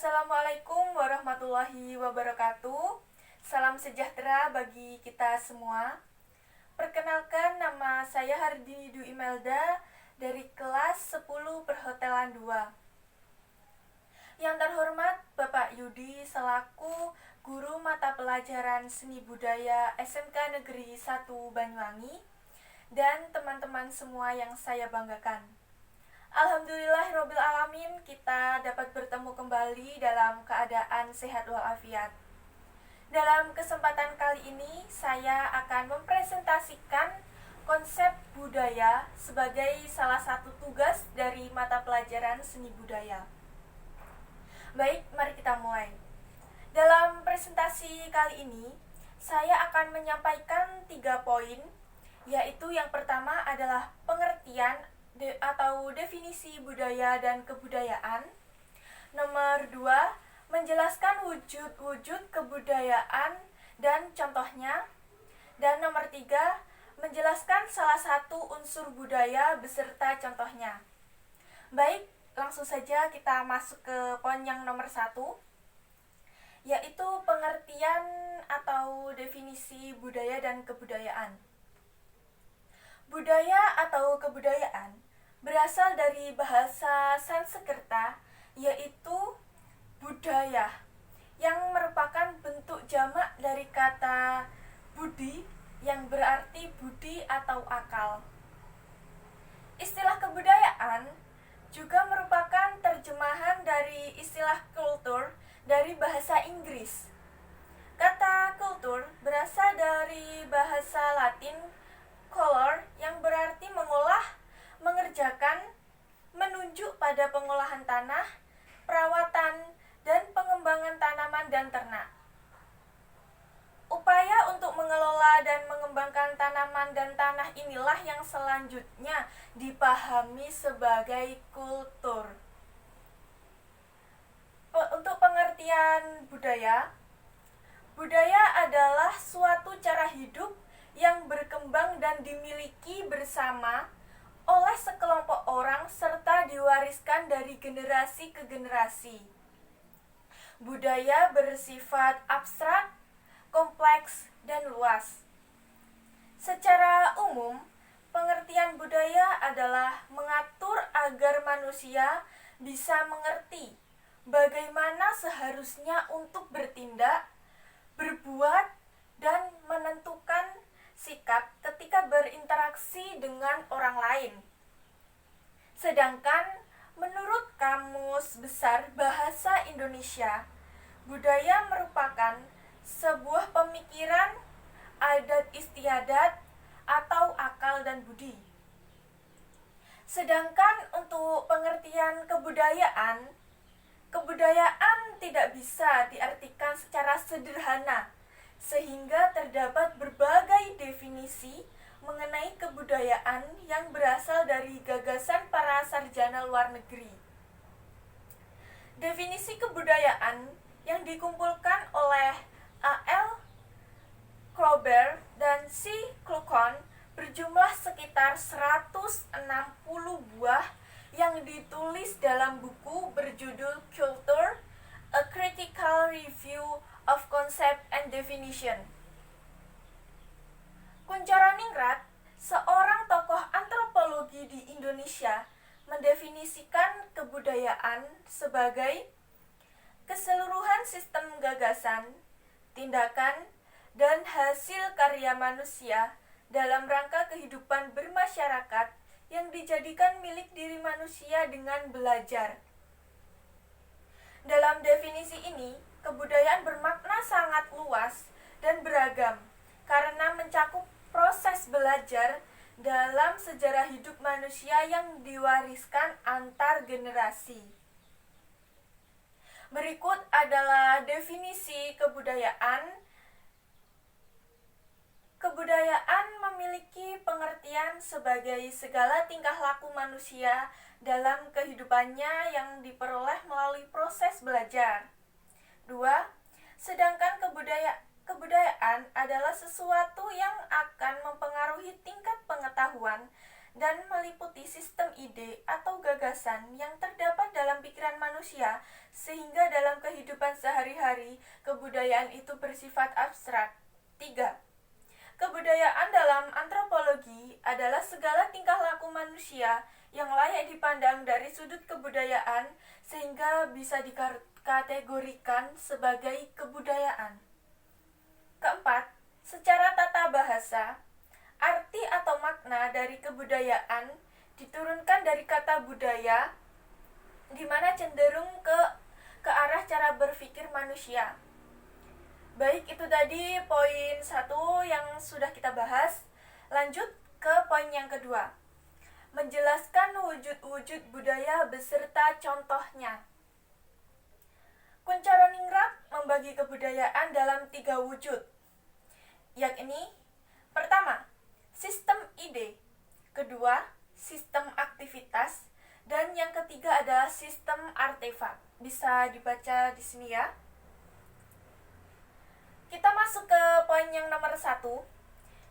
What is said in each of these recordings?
Assalamualaikum warahmatullahi wabarakatuh. Salam sejahtera bagi kita semua. Perkenalkan, nama saya Hardi Dwi Imelda dari kelas 10 Perhotelan 2. Yang terhormat Bapak Yudi selaku Guru Mata Pelajaran Seni Budaya SMK Negeri 1 Banyuwangi dan teman-teman semua yang saya banggakan. Alhamdulillahirrabbilalamin, kita dapat bertemu kembali dalam keadaan sehat walafiat. Dalam kesempatan kali ini, saya akan mempresentasikan konsep budaya sebagai salah satu tugas dari mata pelajaran seni budaya. Baik, mari kita mulai. Dalam presentasi kali ini, saya akan menyampaikan 3 poin, yaitu yang pertama adalah pengertian atau definisi budaya dan kebudayaan. Nomor 2, menjelaskan wujud-wujud kebudayaan dan contohnya. Dan nomor 3, menjelaskan salah satu unsur budaya beserta contohnya. Baik, langsung saja kita masuk ke poin yang nomor 1, yaitu pengertian atau definisi budaya dan kebudayaan. Budaya atau kebudayaan berasal dari bahasa Sanskerta, yaitu budaya, yang merupakan bentuk jamak dari kata budi yang berarti budi atau akal. Istilah kebudayaan juga merupakan terjemahan dari istilah kultur dari bahasa Inggris. Kata kultur berasal dari bahasa Latin color yang berarti mengolah, mengerjakan, menunjuk pada pengolahan tanah, perawatan, dan pengembangan tanaman dan ternak. Upaya untuk mengelola dan mengembangkan tanaman dan tanah inilah yang selanjutnya dipahami sebagai kultur. Untuk pengertian budaya, budaya adalah suatu cara hidup yang berkembang dan dimiliki bersama oleh sekelompok orang serta diwariskan dari generasi ke generasi. Budaya bersifat abstrak, kompleks, dan luas. Secara umum, pengertian budaya adalah mengatur agar manusia bisa mengerti bagaimana seharusnya untuk bertindak, berbuat, dan menentukan sikap ketika berinteraksi dengan orang lain. Sedangkan menurut Kamus Besar Bahasa Indonesia, budaya merupakan sebuah pemikiran, adat istiadat, atau akal dan budi. Sedangkan untuk pengertian kebudayaan, kebudayaan tidak bisa diartikan secara sederhana, sehingga terdapat berbagai definisi mengenai kebudayaan yang berasal dari gagasan para sarjana luar negeri. Definisi kebudayaan yang dikumpulkan oleh A.L. Kroeber dan C. Kluckhohn berjumlah sekitar 160 buah yang ditulis dalam buku berjudul Culture, A Critical Review of Concept and Definition. Kuncharoningrat, seorang tokoh antropologi di Indonesia, mendefinisikan kebudayaan sebagai keseluruhan sistem gagasan, tindakan, dan hasil karya manusia dalam rangka kehidupan bermasyarakat yang dijadikan milik diri manusia dengan belajar. Dalam definisi ini, kebudayaan bermakna sangat luas dan beragam karena mencakup proses belajar dalam sejarah hidup manusia yang diwariskan antar generasi. Berikut adalah definisi kebudayaan. Kebudayaan memiliki pengertian sebagai segala tingkah laku manusia dalam kehidupannya yang diperoleh melalui proses belajar. 2. Sedangkan kebudayaan adalah sesuatu yang akan mempengaruhi tingkat pengetahuan dan meliputi sistem ide atau gagasan yang terdapat dalam pikiran manusia, sehingga dalam kehidupan sehari-hari kebudayaan itu bersifat abstrak. 3. Kebudayaan dalam antropologi adalah segala tingkah laku manusia yang layak dipandang dari sudut kebudayaan sehingga bisa dikategorikan sebagai kebudayaan. Keempat, secara tata bahasa, arti atau makna dari kebudayaan diturunkan dari kata budaya, di mana cenderung ke arah cara berpikir manusia. Baik, itu tadi poin 1 yang sudah kita bahas. Lanjut ke poin yang kedua. Menjelaskan wujud-wujud budaya beserta contohnya. Kuncharoningrat membagi kebudayaan dalam 3 wujud, yakni pertama, sistem ide, kedua, sistem aktivitas, dan yang ketiga adalah sistem artefak. Bisa dibaca di sini ya. Kita masuk ke poin yang nomor 1,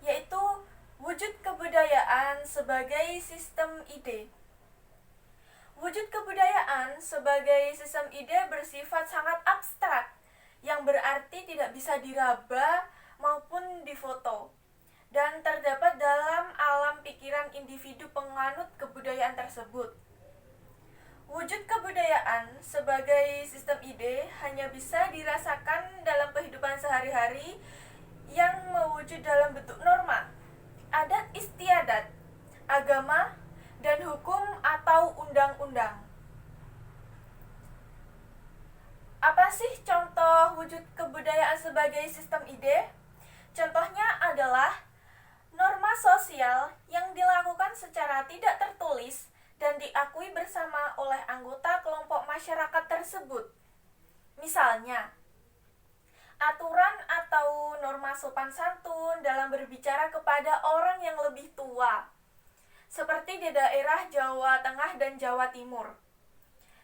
yaitu wujud kebudayaan sebagai sistem ide. Wujud kebudayaan sebagai sistem ide bersifat sangat abstrak, yang berarti tidak bisa diraba maupun difoto, dan terdapat dalam alam pikiran individu penganut kebudayaan tersebut. Wujud kebudayaan sebagai sistem ide hanya bisa dirasakan dalam kehidupan sehari-hari yang mewujud dalam bentuk norma, adat istiadat, agama, dan hukum atau undang-undang. Apa sih contoh wujud kebudayaan sebagai sistem ide? Contohnya adalah norma sosial yang dilakukan secara tidak tertulis dan diakui bersama oleh anggota kelompok masyarakat tersebut. Misalnya, aturan atau norma sopan santun dalam berbicara kepada orang yang lebih tua, seperti di daerah Jawa Tengah dan Jawa Timur.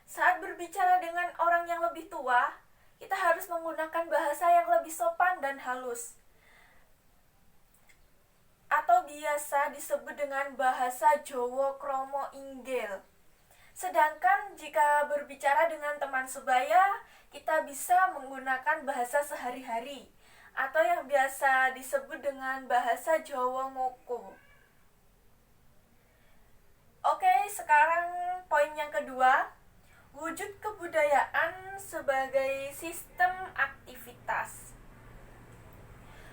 Saat berbicara dengan orang yang lebih tua, kita harus menggunakan bahasa yang lebih sopan dan halus, atau biasa disebut dengan bahasa Jawa Kromo Inggil. Sedangkan jika berbicara dengan teman sebaya, kita bisa menggunakan bahasa sehari-hari, atau yang biasa disebut dengan bahasa Jawa Ngoko. Oke, sekarang poin yang kedua, wujud kebudayaan sebagai sistem aktivitas.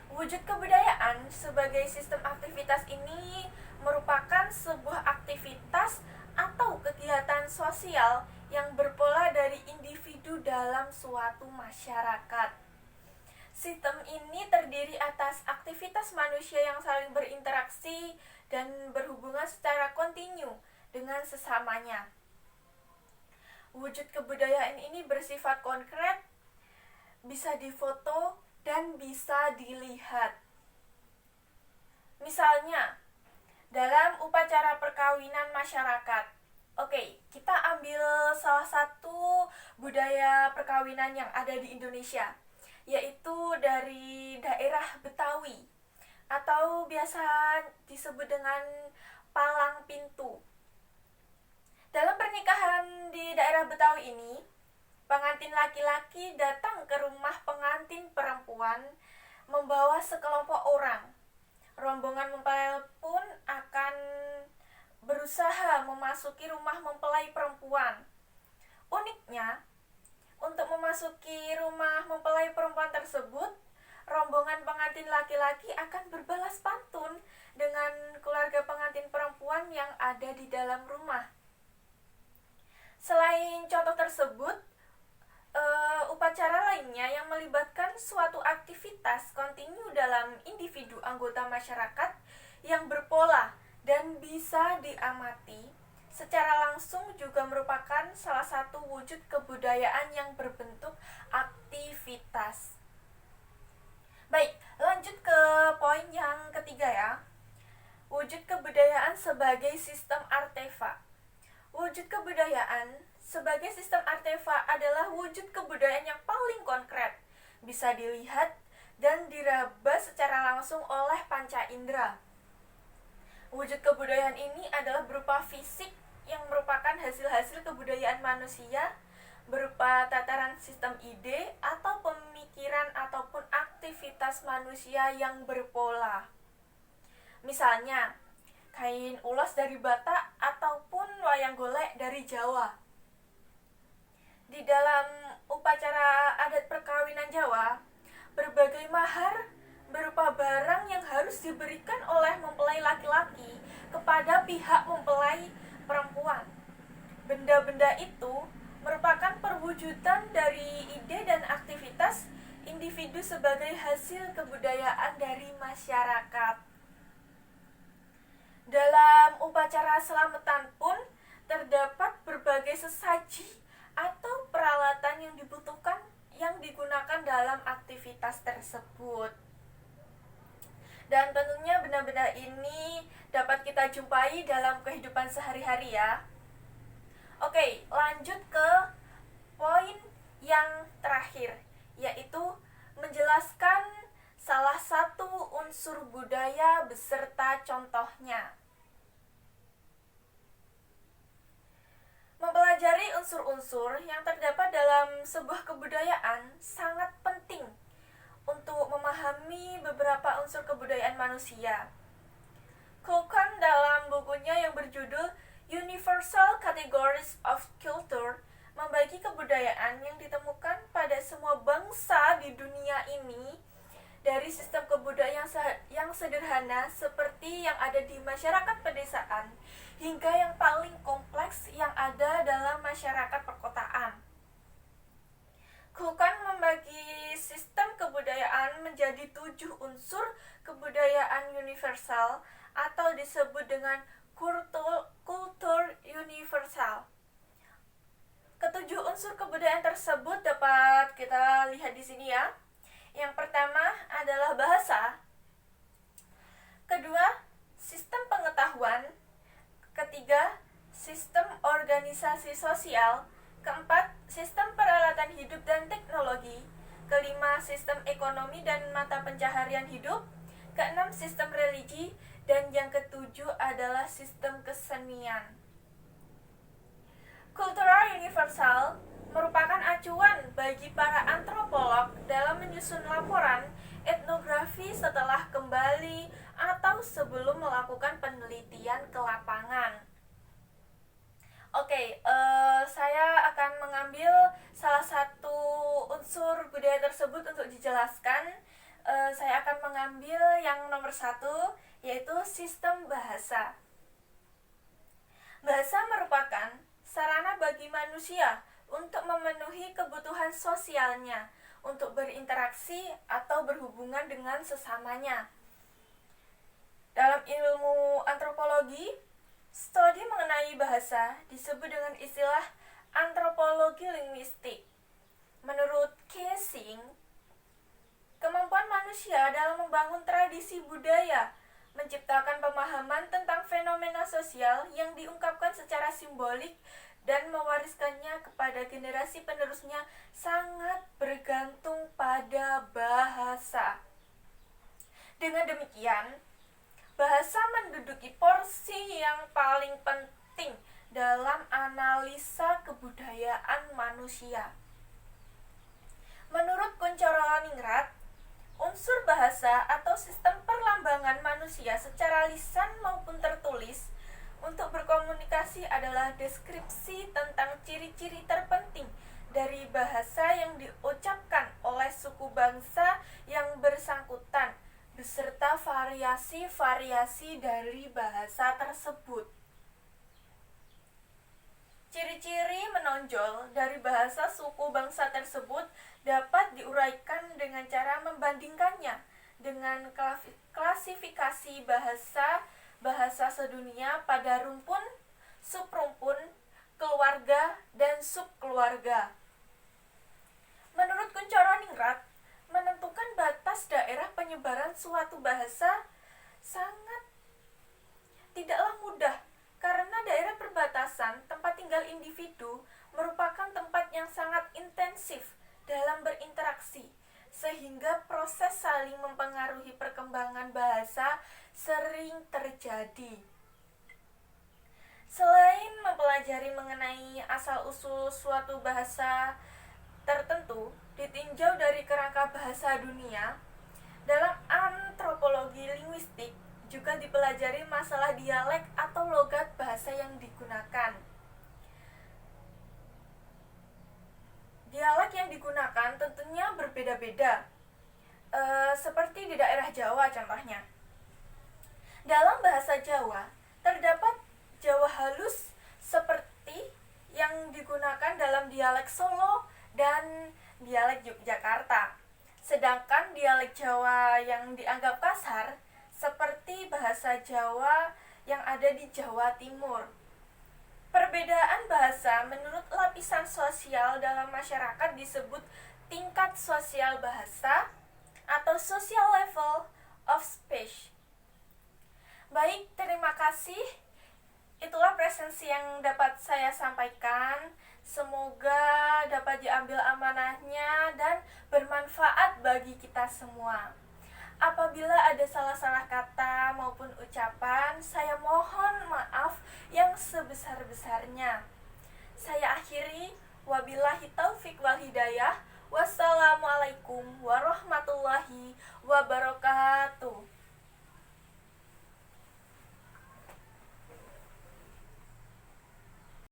Wujud kebudayaan sebagai sistem aktivitas ini merupakan sebuah aktivitas atau kegiatan sosial yang berpola dari individu dalam suatu masyarakat. Sistem ini terdiri atas aktivitas manusia yang saling berinteraksi dan berhubungan secara kontinu dengan sesamanya. Wujud kebudayaan ini bersifat konkret, bisa difoto, dan bisa dilihat. Misalnya, dalam upacara perkawinan masyarakat. Oke, kita ambil salah satu budaya perkawinan yang ada di Indonesia, yaitu dari daerah Betawi, atau biasa disebut dengan palang pintu. Dalam pernikahan di daerah Betawi ini, pengantin laki-laki datang ke rumah pengantin perempuan membawa sekelompok orang. Rombongan mempelai pun akan berusaha memasuki rumah mempelai perempuan. Uniknya, untuk memasuki rumah mempelai perempuan tersebut, rombongan pengantin laki-laki akan berbalas pantun dengan keluarga pengantin perempuan yang ada di dalam rumah. Selain contoh tersebut, upacara lainnya yang melibatkan suatu aktivitas kontinu dalam individu anggota masyarakat yang berpola dan bisa diamati secara langsung juga merupakan salah satu wujud kebudayaan yang berbentuk aktivitas. Baik, lanjut ke poin yang ketiga ya. Wujud kebudayaan sebagai sistem artefak. Wujud kebudayaan sebagai sistem artefak adalah wujud kebudayaan yang paling konkret, bisa dilihat dan diraba secara langsung oleh panca indera. Wujud kebudayaan ini adalah berupa fisik yang merupakan hasil-hasil kebudayaan manusia, berupa tataran sistem ide atau pemikiran ataupun aktivitas manusia yang berpola. Misalnya, kain ulos dari Batak ataupun wayang golek dari Jawa. Di dalam upacara adat perkawinan Jawa, berbagai mahar berupa barang yang harus diberikan oleh mempelai laki-laki kepada pihak mempelai perempuan. Benda-benda itu merupakan perwujudan dari ide dan aktivitas individu sebagai hasil kebudayaan dari masyarakat. Dalam upacara selamatan pun terdapat berbagai sesaji atau peralatan yang dibutuhkan yang digunakan dalam aktivitas tersebut. Dan tentunya benda-benda ini dapat kita jumpai dalam kehidupan sehari-hari ya. Oke, lanjut ke poin yang terakhir, yaitu menjelaskan salah satu unsur budaya beserta contohnya. Mempelajari unsur-unsur yang terdapat dalam sebuah kebudayaan sangat penting untuk memahami beberapa unsur kebudayaan manusia. Kukan dalam bukunya yang berjudul Universal Categories of Culture membagi kebudayaan yang ditemukan pada semua bangsa di dunia ini dari sistem kebudayaan yang sederhana seperti yang ada di masyarakat pedesaan hingga yang paling kompleks yang ada dalam masyarakat perkotaan. Kukan membagi sistem kebudayaan menjadi 7 unsur kebudayaan universal atau disebut dengan kultur universal. Ketujuh unsur kebudayaan tersebut dapat kita lihat di sini ya. Yang pertama adalah bahasa. Kedua, sistem pengetahuan. Ketiga, sistem organisasi sosial. Keempat, sistem peralatan hidup dan teknologi. Kelima, sistem ekonomi dan mata pencaharian hidup. Keenam, sistem religi. Dan yang ketujuh adalah sistem kesenian. Kultural universal merupakan acuan bagi para antropolog dalam menyusun laporan etnografi setelah kembali atau sebelum melakukan penelitian ke lapangan. Oke, saya akan mengambil salah satu unsur budaya tersebut untuk dijelaskan. Saya akan mengambil yang nomor 1, yaitu sistem bahasa. Bahasa merupakan sarana bagi manusia untuk memenuhi kebutuhan sosialnya, untuk berinteraksi atau berhubungan dengan sesamanya. Dalam ilmu antropologi, studi mengenai bahasa disebut dengan istilah antropologi linguistik. Menurut Casing, kemampuan manusia dalam membangun tradisi budaya, menciptakan pemahaman tentang fenomena sosial yang diungkapkan secara simbolik dan mewariskannya kepada generasi penerusnya sangat bergantung pada bahasa. Dengan demikian, bahasa menduduki porsi yang paling penting dalam analisa kebudayaan manusia. Menurut Kuncoro Ningrat, unsur bahasa atau sistem perlambangan manusia secara lisan maupun tertulis untuk berkomunikasi adalah deskripsi tentang ciri-ciri terpenting dari bahasa yang diucapkan oleh suku bangsa yang bersangkutan, beserta variasi-variasi dari bahasa tersebut. Ciri-ciri menonjol dari bahasa suku bangsa tersebut dapat diuraikan dengan cara membandingkannya dengan klasifikasi bahasa sedunia pada rumpun, subrumpun, keluarga, dan subkeluarga. Menurut Kuncoro Ningrat, menentukan batas daerah penyebaran suatu bahasa sangat tidaklah mudah karena daerah perbatasan tempat tinggal individu merupakan tempat yang sangat intensif dalam berinteraksi, sehingga proses saling mempengaruhi perkembangan bahasa sering terjadi. Selain mempelajari mengenai asal-usul suatu bahasa tertentu ditinjau dari kerangka bahasa dunia, dalam antropologi linguistik juga dipelajari masalah dialek atau logat bahasa yang digunakan. Dialek yang digunakan tentunya berbeda-beda, seperti di daerah Jawa contohnya. Dalam bahasa Jawa, terdapat Jawa halus seperti yang digunakan dalam dialek Solo dan dialek Yogyakarta. Sedangkan dialek Jawa yang dianggap kasar seperti bahasa Jawa yang ada di Jawa Timur. Perbedaan bahasa menurut lapisan sosial dalam masyarakat disebut tingkat sosial bahasa atau social level of speech. Baik, terima kasih. Itulah presensi yang dapat saya sampaikan. Semoga dapat diambil amanahnya dan bermanfaat bagi kita semua. Apabila ada salah-salah kata maupun ucapan, saya mohon maaf yang sebesar-besarnya. Saya akhiri, wabillahi taufik wal hidayah. Wassalamualaikum warahmatullahi wabarakatuh.